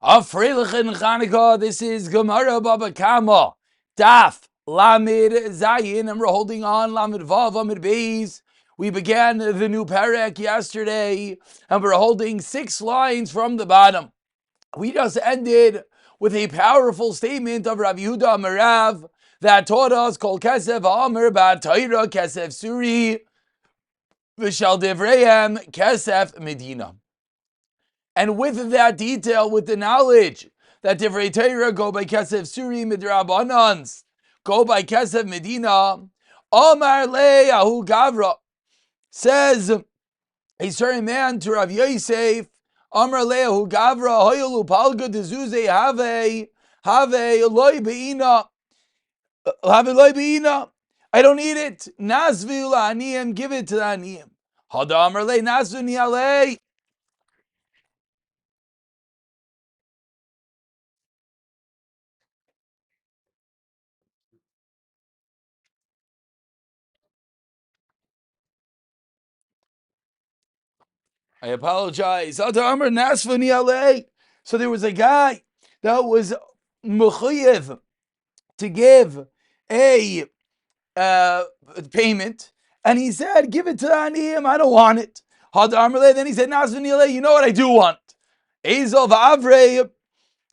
Afreilichen Chanukah. This is Gemara Baba Kama, Daf Lamed Zayin, and we're holding on Lamed Vav Amid Beis. We began the new parak yesterday, and we're holding 6 lines from the bottom. We just ended with a powerful statement of Rabbi Yehuda Amarav that taught us Kol Kesef Amar Ba'Torah Kesef Suri V'Shal Devreihem Kesef Medina. And with that detail, with the knowledge that Divrei Torah go by Kesef Suri Midrabanans, go by Kesef Medina, Omar Le Ahu Gavra, says a certain man to Rav Yosef, Omar Le Ahu Gavra, Hoyelu Palga Dezuze Have Loi Beina, Have Loi Beina. I don't need it. Nasvi La'aniyim, give it to the Aniyim. Hada Omar Le Nasvi Nialei. I apologize. So there was a guy that was mechuyev to give a payment, and he said, "Give it to the aniyim. I don't want it." Then he said, "You know what I do want? Ezov avrei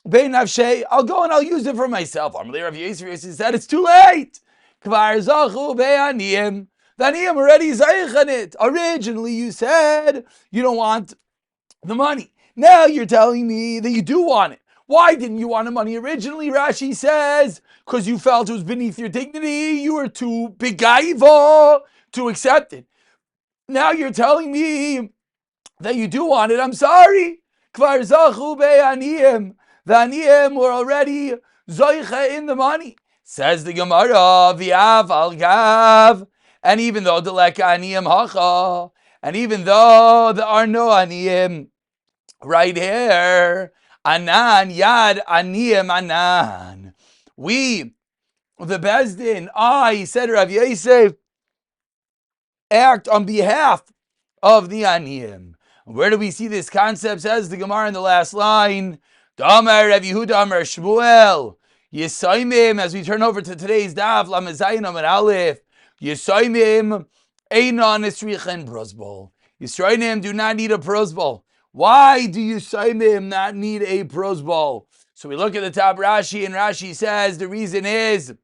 bein nafshei. I'll go and I'll use it for myself." Rav Yosef said, "It's too late. Kvar zachu be'aniyim." The aniyim already zayich on it. Originally, you said you don't want the money. Now you're telling me that you do want it. Why didn't you want the money originally? Rashi says, because you felt it was beneath your dignity. You were too begaiva to accept it. Now you're telling me that you do want it. I'm sorry. Kvar zachu be'aniyim. The aniyim were already zoicha in the money. Says the Gemara, v'av al gav. And even though the leka aniyim hacha, and even though there are no aniyim right here, anan yad aniyim anan, we, the Bezdin, said Rav Yosef, act on behalf of the aniyim. Where do we see this concept? Says the Gemara in the last line, Damar Rav Yehuda Amar Shmuel Yisaimim. As we turn over to today's daf, Lamed Zayin Amar Aleph, Yisaimim Einon Esrichen Prosbol. Yisraelim do not need a prosbol. Why do Yisaimim not need a prosbol? So we look at the top Rashi, and Rashi says the reason is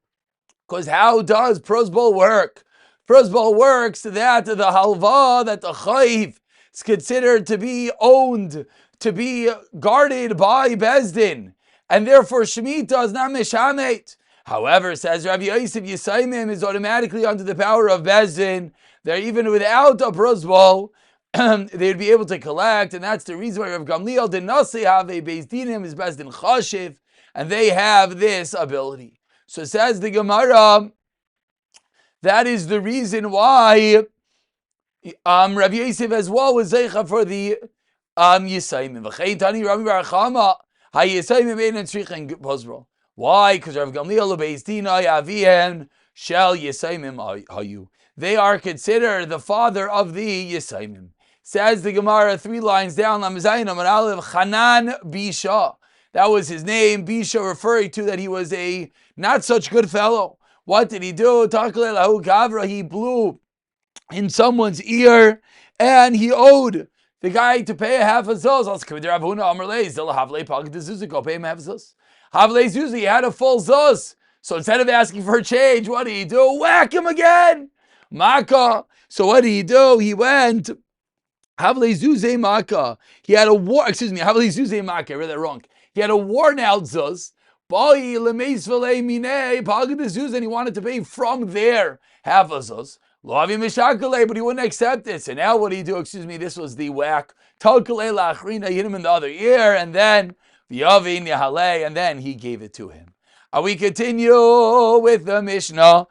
because how does prosbol work? Prosbol works that the halva, that the chayv is considered to be owned, to be guarded by Bezdin, and therefore Shemitah is not meshamet. However, says Rabbi Yosef, Yisaimim is automatically under the power of Bezdin. They're even without a prosbol, they'd be able to collect, and that's the reason why Rav Gamliel did not say have a Beis Dinim is Bezdin Chashiv, and they have this ability. So says the Gemara, that is the reason why Rav Yosef as well was zeicha for the Yisaimim. V'cheitani Rabbi Bar Chama haYisaimim ein tzrichen posbol. Why? Because Rav Gamliel Beis Dinai Avien shel Yisaimim hayu. They are considered the father of the Yisaimim. Says the Gemara 3 lines down, Lamzayin Amar Aleph, Hanan Bisha. That was his name, Bisha, referring to that he was a not such good fellow. What did he do? Takle lahu gavra. He blew in someone's ear, and he owed the guy to pay a half a zuz. Go pay him half a zuz. Havle zuz, he had a full zuz. So instead of asking for a change, what did he do? Whack him again. Maka. So what did he do? He went. Havle zuze maka. He had a war. Excuse me. Havle zuze maka. I read that wrong. He had a worn out zuz. And he wanted to pay from there half a zuz. But he wouldn't accept it. So now what did he do? Excuse me, this was the whack. He hit him in the other ear, and then and then he gave it to him. And we continue with the Mishnah.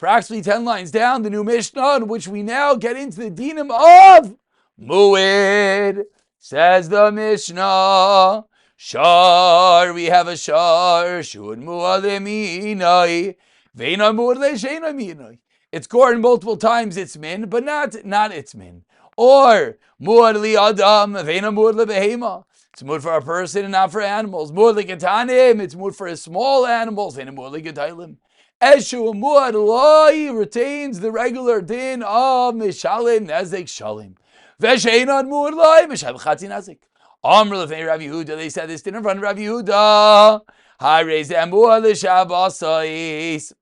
Approximately 10 lines down, the new Mishnah, in which we now get into the dinim of Mu'id. Says the Mishnah, Shar, we have a Shar, Shud Mu'aleminai, Veina Mu'ale Sheina Minai. It's Gordon multiple times, it's min, but not it's min. Or muad li adam veina muad li behema. It's mood for a person and not for animals. Muad li ketanim. It's mood for small animals. Veina muad li gedailim. Eshu muad loi retains the regular din of mishalim nezek shalim. Vesheinan muad loi mishalim chatzi nezek. Amr lefnei Rav Yehuda. They said this din in front of Rav Yehuda. Hi reis muad li shabbosais.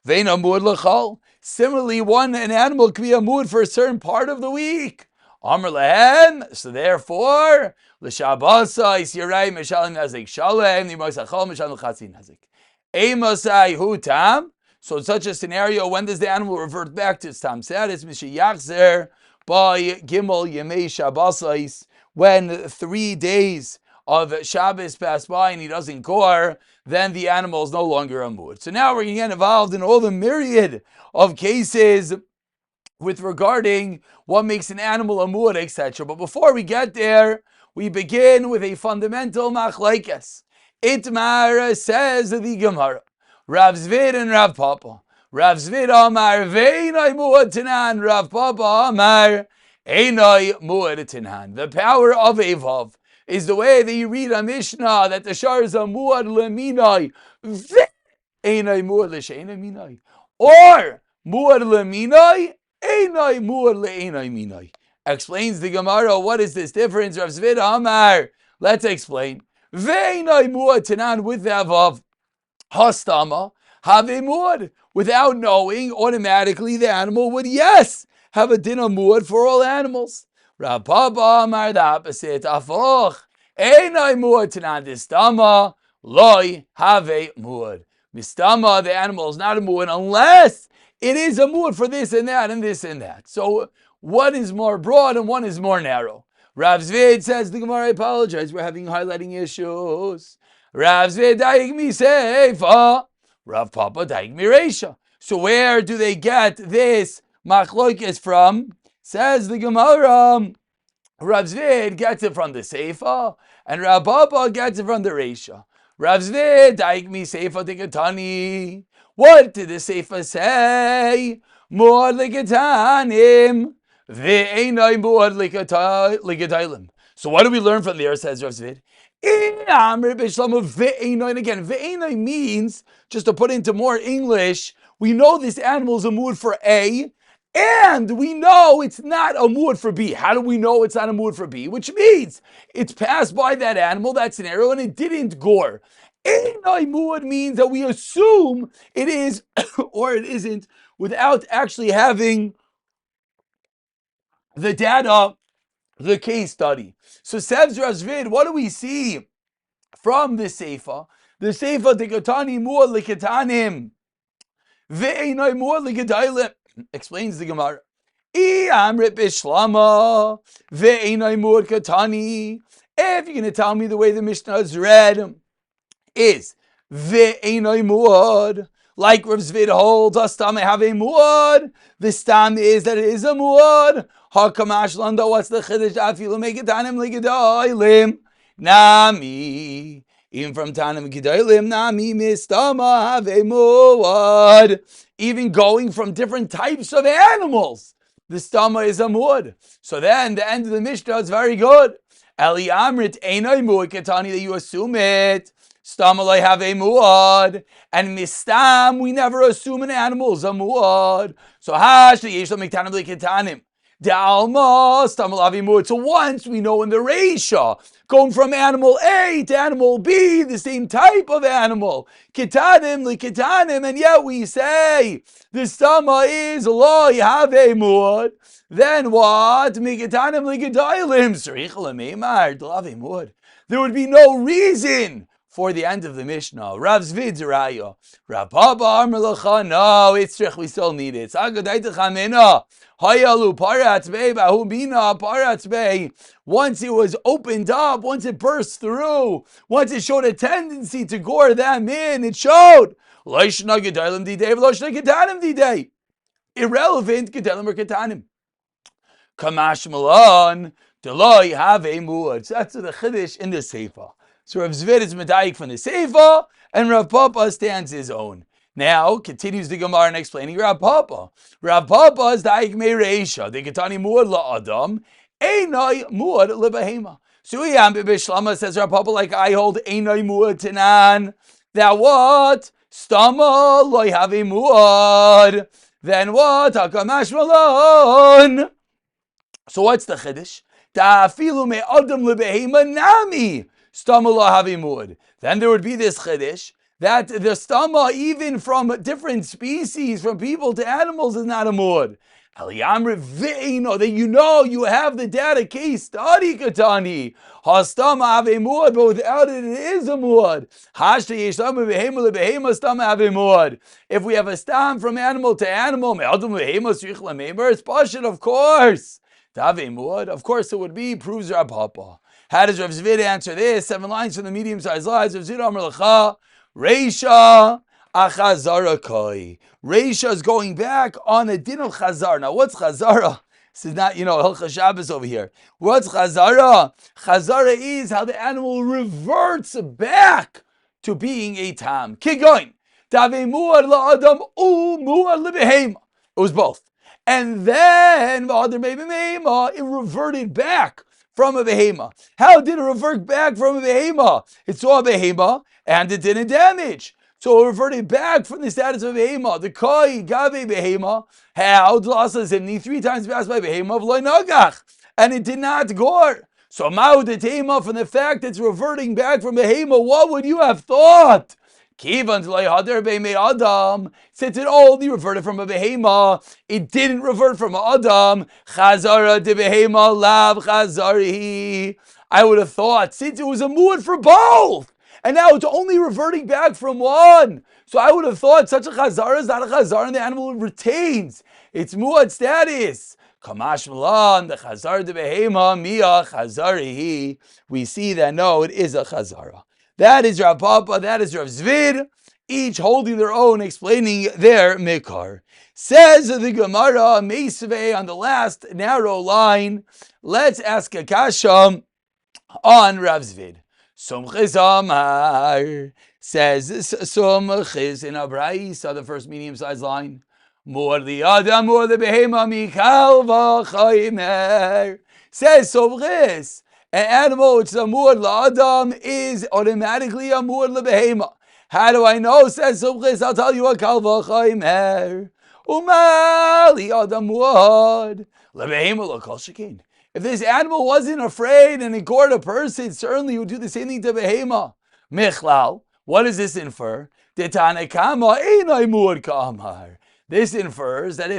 Veina muad lechal. Similarly, an animal could be a mood for a certain part of the week. Amr lehem. So therefore, l'shabbosais yirai mishalim nezek shalem nimosachal mishalim chatzi nezek. Emasai hu tam. So in such a scenario, when does the animal revert back to its tam status? Mishiyachzer by gimel yemei shabbosais. When 3 days of Shabbos pass by and he doesn't gore, then the animal is no longer a mood. So now we're going to get involved in all the myriad of cases with regarding what makes an animal a muad, etc. But before we get there, we begin with a fundamental machlekes. Itmar says the Gemara, Rav Zvid and Rav Papa. Rav Zvid Amar Veinai muad tanan. Rav Papa Amar Einai muad tanan. The power of Evav is the way that you read a Mishnah that the shar is a muad leminai. Einai muad l'sheinai minai. Or muad leminai. Einai muad le'einai minai. Explains the Gemara, what is this difference? Rav Zvid Amar. Let's explain. Ve'einai muad tanan with the avav. Hastama have a muad. Without knowing, automatically the animal would, yes, have a din of muad for all animals. Rav Papa Amar the opposite. Afoch. Einai muad tanan distama. Loi have a muad. Mistama, the animal is not a muad unless it is a muad for this and that and this and that. So one is more broad and one is more narrow. Rav Zvid says, the Gemara, I apologize, we're having highlighting issues. Rav Zvid daig mi seifa. Rav Papa daig mi reisha. So where do they get this machlokes from? Says the Gemara, Rav Zvid gets it from the seifa and Rav Papa gets it from the reisha. Rav Zvid daig mi seifa tikatani. What did the seifa say? Muad likatanim. Ve'einai muad likatailim. So what do we learn from there, says Rav Zvid? And again, ve'einai means, just to put into more English, we know this animal is a muad for A, and we know it's not a muad for B. How do we know it's not a muad for B? Which means it's passed by that animal, that scenario, and it didn't gore. Einai muad means that we assume it is or it isn't without actually having the data, the case study. So Sevz Rav Zvid, what do we see from the Seifa? The Seifa Tikatani muad likatanim. Ve'einai muad likatailim. Explains the Gemara. Amrit bishlama. Ve'einai muad katani. If you're going to tell me the way the Mishnah is read, is ve'einai muad. Like Rav Zvid holds, Astam have a muad. The stam is that it is a muad. Hakamash landa, what's the chiddush? Afilu megetanim ligedailim. Nami. Even from Tanim Gedailim, Nami mistama have a muad. Even going from different types of animals, the stama is a muad. So then the end of the Mishnah is very good. Eli Amrit Einai muad katani, that you assume it. Stama I have a muad. And mistam, we never assume an animal is a muad. So hash the yeshla miktanim liketanim. Dalma stamel avi muad. So once we know in the Reisha, going from animal A to animal B, the same type of animal, ketanim liketanim, and yet we say the stama is lo have a muad. Then what? Miketanim liketailim srich lemeimar delavi muad. There would be no reason for the end of the Mishnah. Rav Zvid Zeraya. Rav Papa Amar Lacha. No, it's trich, we still need it. Hayalu paratz bei bahumina paratz bei. Once it was opened up, once it burst through, once it showed a tendency to gore them in, it showed Loishna Gedalim Didei, Loishna Gedalim Didei. Irrelevant Gedalim or Ketanim. Kamash Malon, Deloi have a muad. So that's the chiddush in the Seifa. So Rav Zvid is medayik from the Seifa, and Rav Papa stands his own. Now, continues the Gemara and explaining Rav Papa. Rav Papa is the Aikmei Reisha. The Ketani Muad La Adam. Einai Muad Lebehema. So Shlama says Rav Papa, like I hold Einai Muad Tanan. That what? Stama Loi Have Muad. Then what? Hakamash Malon. So what's the Chiddush? Ta'afilu me Adam Lebehema Nami. Stama Lo Have Muad. Then there would be this Chiddush that the stama, even from different species, from people to animals, is not a muad. That you have the data case study, Katani. Hastama have a muad, but without it, it is a muad. If we have a stam from animal to animal, it's pashut, of course. To have a muad, of course it would be, proves Rav Papa. How does Rav Zvid answer this? 7 lines from the medium-sized lies. Rav Zvid Amar Lecha. Reisha achazara koi. Reisha is going back on a din of chazara. Now, what's chazara? This is not, Hilchas Shabbos over here. What's chazara? Chazara is how the animal reverts back to being a tam. Keep going. Tave muad la'adam muad lebehema. It was both. And then it reverted back from a behema. How did it revert back from a behema? It saw a behema and it didn't damage. So it reverted back from the status of a behema. The koi gabe behema. How? 3 times passed by behema of loy nagach. And it did not gore. So ma'u the tema, from the fact it's reverting back from behema, what would you have thought? Kivan Adam, since it only reverted from a behema, it didn't revert from Adam. Chazara de behema lav chazari. I would have thought, since it was a muad for both, and now it's only reverting back from one. So I would have thought such a chazara is not a chazara, and the animal retains its muad status. Kamash Milan, the chazar de behema mia chazari. We see that no, it is a chazara. That is Rav Papa, that is Rav Zvid, each holding their own, explaining their mikar. Says the Gemara, Meisvei, on the last narrow line, let's ask a kasha on Rav Zvid. Somchiz Amar, says Somchiz in Abraisa, the first medium-sized line. More the Adam, more the Behema, Mikal v'chaymer. Says Somchiz, an animal which is a muad la'adam is automatically a muad lebehema. How do I know? Says Subchis, I'll tell you what kal v'chaymer. Umali adam muad lebehema l'kol shekin. If this animal wasn't afraid and it gored a person, certainly he would do the same thing to behema. Michlal, what does this infer? Detanekama einay muad ka'amar. This infers that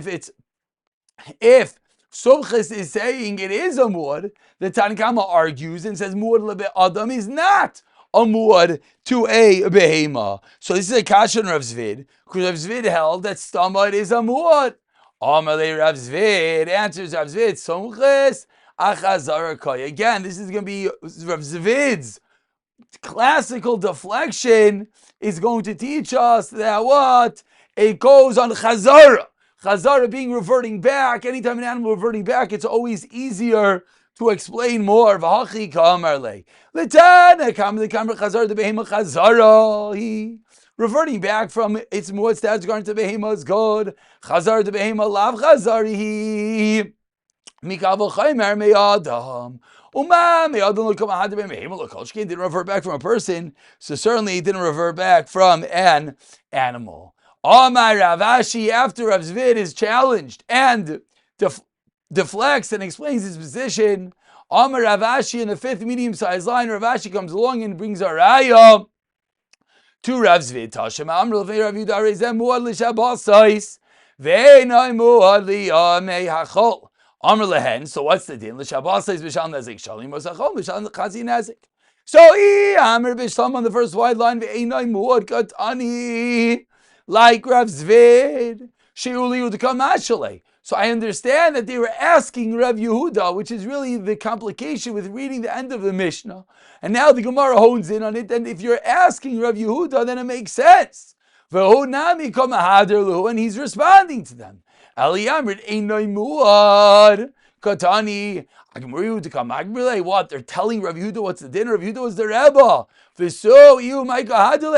if Subchis is saying it is a muad, the Tanakama argues and says muad lebe adam is not a muad to a behema. So this is a kasha on Rav Zvid, because Rav Zvid held that stomach is a muad. Amalei Rav Zvid answers Rav Zvid, Somchis achazara koy. Again, this is going to be Rav Zvid's classical deflection is going to teach us that what? It goes on chazara. Chazara being reverting back. Anytime an animal reverting back, it's always easier to explain more. V'hachi kamarle. L'tana kamle kamar chazara de behema chazara. Reverting back from its muad status going to behema is good. Chazara de behema lav chazari. Mikavol chaymer me'adam. Didn't revert back from a person, so certainly it didn't revert back from an animal. Amar Rav Ashi, after Rav Zvid is challenged and deflects and explains his position, Amar Rav Ashi in the 5th medium-sized line, Rav Ashi comes along and brings a raya to Rav Zvid. Tashem Amr Levei Rav Yudah Rezem Muad L'Shabbosais Ve'enai Muad Li'amei Hachol. Amr Lehen, so what's the din? L'Shabbosais B'Shal Nezik Shalim Mosachol B'Shal Chazi Nezik. So Amr B'Shlam on the first wide line, Ve'enai Muad Katani. Like Rav Zvid, She'uli Udkam Ashale. So I understand that they were asking Rav Yehuda, which is really the complication with reading the end of the Mishnah. And now the Gemara hones in on it. And if you're asking Rav Yehuda, then it makes sense. And he's responding to them. Katani. What? They're telling Rav Yehuda what's the dinner. Rav Yehuda was the Rebbe.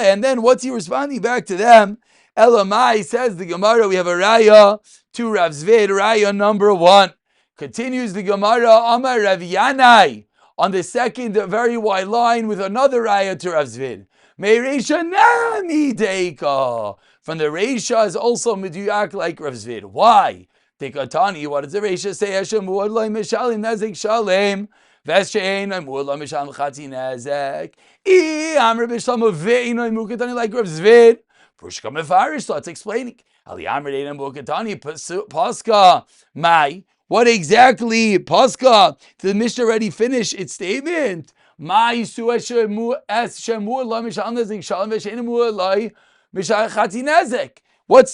And then what's he responding back to them? Elamai, says the Gemara, we have a raya to Rav Zvid, raya number 1. Continues the Gemara, Amar Rav Yanai, on the second very wide line with another raya to Rav Zvid. Me'reisha nami deika. From the Reisha is also meduyak like Rav Zvid. Why? Dekatani, what does the Reisha say? Hashem muad loy mishalim nezek shalem. Veshein muad loy mishalim chati nezek. Amr b'shlama ve'inoi mukatani like Rav Zvid. Pushka mefarish, so it's explaining. Ali Amr de'inoi mukatani paska mai. What exactly, Pascha? Did the Mishnah already finish its statement? What's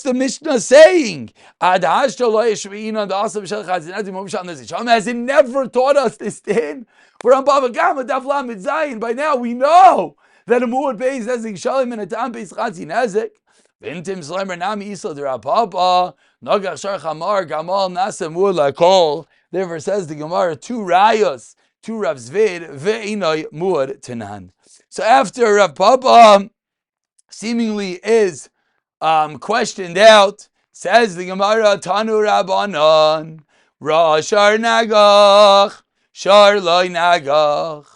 the Mishnah saying? Has it never taught us this din? We're on Bava Gama, Daf Lamed Zayin. By now we know that a muad beis nezek shalim and a tam beis chati nezek. Vintim slimer nami isla derapapa. Nagach shar chamar gamal nasa muad lakol. Therefore says the Gemara, 2 rayos to Rav Zvid ve'inoi muad tenan. So after Rav Papa seemingly is questioned out, says the Gemara, Tanu Rabbanon, Ra shar nagach, shar loy nagach.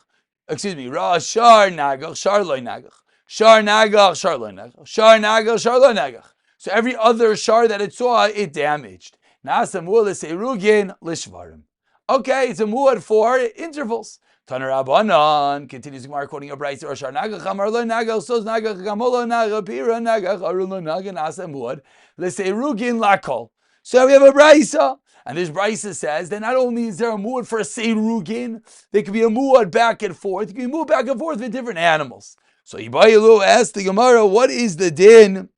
Excuse me, Ra shar nagach, shar loy nagach. Shar nagach, shar loy nagach. Shar nagach, shar loy nagach. So every other shar that it saw, it damaged. Nasa muad l'seirugin l'shvarim. Okay, it's a muad for intervals. Taner Rabbanan continues Gemara quoting a brayso. Or shar nagach amar lo nagach sos nagach gamolo nagach pira nagach arun lo nagach nasa muad l'seirugin lakol. So we have a brayso, and this brayso says that not only is there a muad for a seirugin, there could be a muad back and forth. It could be moved back and forth with different animals. So Yibayilu asked the Gemara, what is the din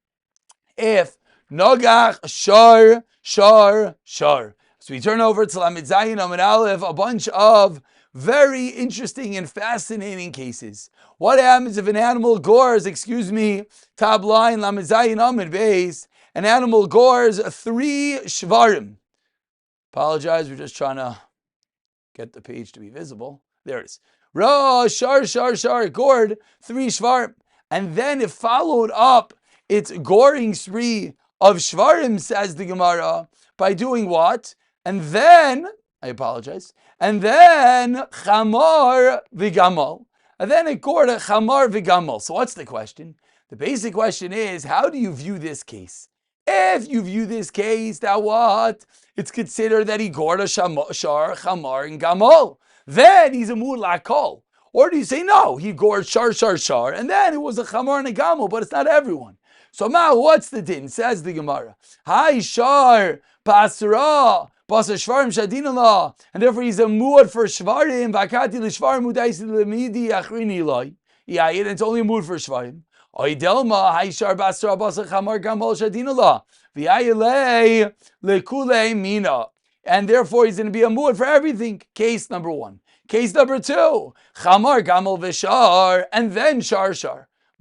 if nagach shar. So we turn over to Lamed Zayin Amud Aleph, a bunch of very interesting and fascinating cases. What happens if an animal gores, top line, Lamed Zayin Amud Beis, an animal gores 3 shvarim. Apologize, we're just trying to get the page to be visible. There it is. Ra, shar, gored 3 shvarim. And then it followed up its goring spree of shvarim, says the Gemara, by doing what? And then, and then chamar v'gamal. And then it gored a chamar v'gamal. So what's the question? The basic question is, how do you view this case? If you view this case, that what? It's considered that he gored a shar, chamar, and gamal. Then he's a muad lakol. Or do you say, no, he gored shar, and then it was a chamar and a gamal, but it's not everyone. So now, what's the din? Says the Gemara. Hi shar pasra basa shvarim shadinala, and therefore he's a muad for shvarim. Vakati l'shvarim udaisi lemidi achrini loy. Yeah, it's only a muad for shvarim. Oidelma hi shar pasra basa chamar gamal shadinala. V'ayilei lekulei mina, and therefore he's going to be a muad for everything. Case number 1. Case number 2. Chamar gamal v'shar, and then shar.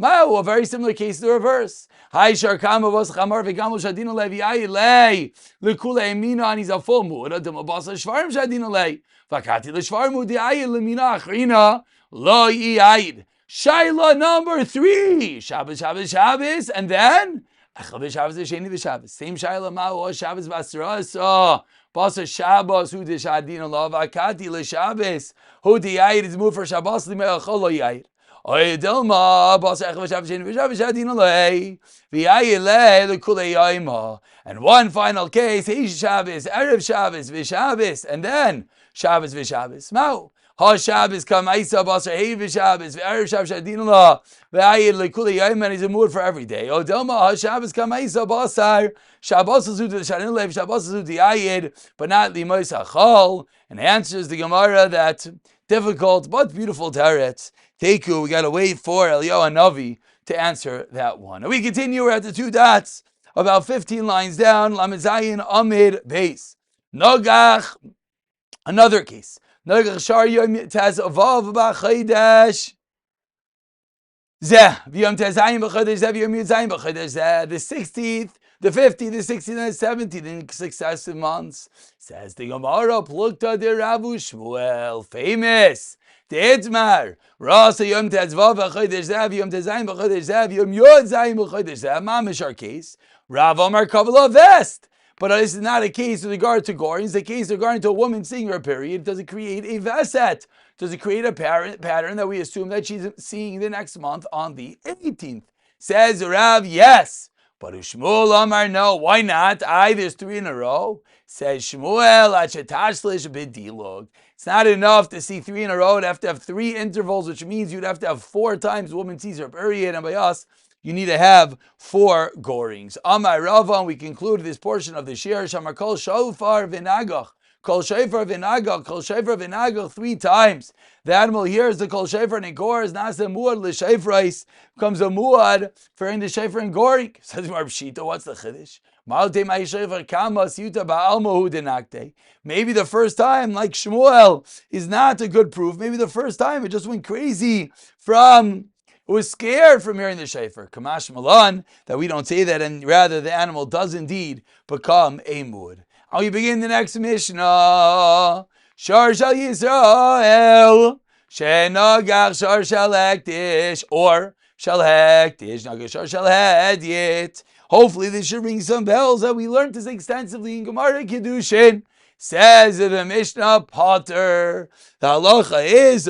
Ma'u, a very similar case to the reverse. Hai shar kama was chamar v'gamol shadina levi ayilei l'kulei mina, and he's a full muad. Adam abasa shvarim shadina lei v'kati l'shvarim u'di'ayil l'mina achrina lo yi'ayid. Shaila number 3. Shabbos, and then Echel v'Shabbos v'sheni v'Shabbos. Same shaila ma'u Shabbos v'asra basa Shabbos hu d'shadina lo v'kati l'Shabbos hu di'ayid is moved for Shabbos l'me'achol lo yi'ayid. And one final case, Shabbos, Erev Shabbos, V'Shabbos, and then Shabbos, V'Shabbos. Mao, Ha Shabbos kam Isa Basar Hey V'Shabbos, V'Erev Shabbos Shadinullah, V'Ayil L'Kulei Yom, and he's a mood for every day. Odelma Ha Shabbos kam Isa Basar, Shabbos Azu to the Shadinullah, Shabbos Azu to Ayid, but not Limois Achol. And answers the Gemara that difficult but beautiful teretz. Teku, we gotta wait for Eliyahu Hanavi to answer that one. And we continue, we're at the 2 dots, about 15 lines down, Lamed Zayin Amid Beis. Nogach, another case. Nogach Shar Yom Taz Avav B'Chodesh Zeh, V'Yom Tezayin B'Chodesh Zeh, V'Yom Yudzayin B'Chodesh Zeh, the 16th, the 50th, the 16th, and the 17th in successive months. Says the Gemara, Plukta de Ravu Shmuel, famous De'etmar, Rasa Yom Tetzvav v'chodesh Zav, Yom Tezayim v'chodesh Zav, Yom Yod Zayim v'chodesh Zav, Mamish our case. Rav Omar Kabbalah Vest. But this is not a case with regard to gore. It's a case regarding to a woman seeing her period. Does it create a veset? Does it create a pattern that we assume that she's seeing the next month on the 18th? Says Rav, yes. But Shmuel Amar, no. Why not? There's 3 in a row. Says Shmuel, Achetashlish b'dilog. It's not enough to see 3 in a row. You'd have to have 3 intervals, which means you'd have to have 4 times the woman sees her period. And by us, you need to have 4 gorings. Amar Rava, and we conclude this portion of the Shir, Shamar Kol Shofar V'Nagach. Kol Shofar V'Nagach, Kol Shofar V'Nagach 3 times. The animal hears the Kol Shofar and it gores, Nasa Muad L'Shofrais, becomes a Muad for in the Shofar and goring. Says Mar Pshita, what's the Chiddush? Maybe the first time, like Shmuel, is not a good proof. Maybe the first time it just went crazy from... who was scared from hearing the shofar. Kamash Malan, that we don't say that, and rather the animal does indeed become a mood. And we begin the next Mishnah. Shar shal Yisrael, shenagach shar shal hektish, or shal hektish, nagach shar shal hedyet. Hopefully this should ring some bells that we learned this extensively in Gemara Kiddushin. Says the Mishnah Potter. The halacha is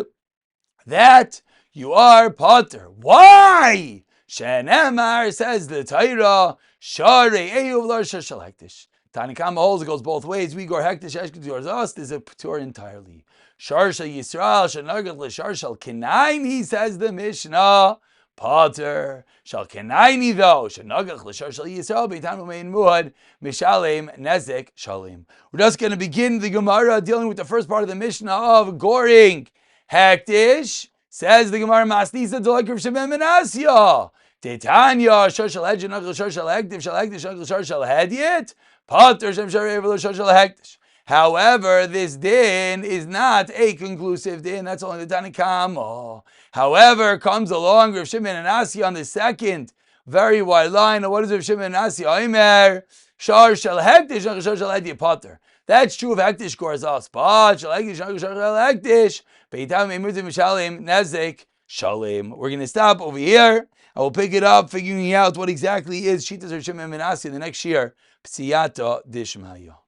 that you are Potter. Why? Shenemar, says the Torah, Sharei Eyuv Lar Shal Hektish. Tanakama holds it goes both ways. We go Hektish Eshket yours us. This is a Patur entirely. Shar Shal Yisrael Shanagat LeShar Shal Kenain. He says the Mishnah Potter Shal Kenaini though Shanagach LeShar Shal Yisrael Beitam Umein Muad Mishalem Nezek Shalim. We're just going to begin the Gemara dealing with the first part of the Mishnah of goring. Hektish. Says the Gemara Masnisa Delakir Shemem Menasya. Titania Shar Shal Hedj Nagel Shar Shal Hektiv Shal Hektish Nagel Shar Shal Hedyet. Potter Shem Shar Evelo Shar Shal Hektish. However, this din is not a conclusive din. That's only the Tanakama. However, comes along Rav Shimon and Asya on the second very wide line. What is Rav Shimon and Asya? Omer Shar Shal Hektish Nagel Shar Shal Hedyet Potter. That's true of Hektish Kors us. But Shal Hektish Nagel Shar Shal Hektish. We're going to stop over here and we'll pick it up, figuring out what exactly is Shitas Rav Shimon ben Asya in the next year. Psiyata Dishmaya.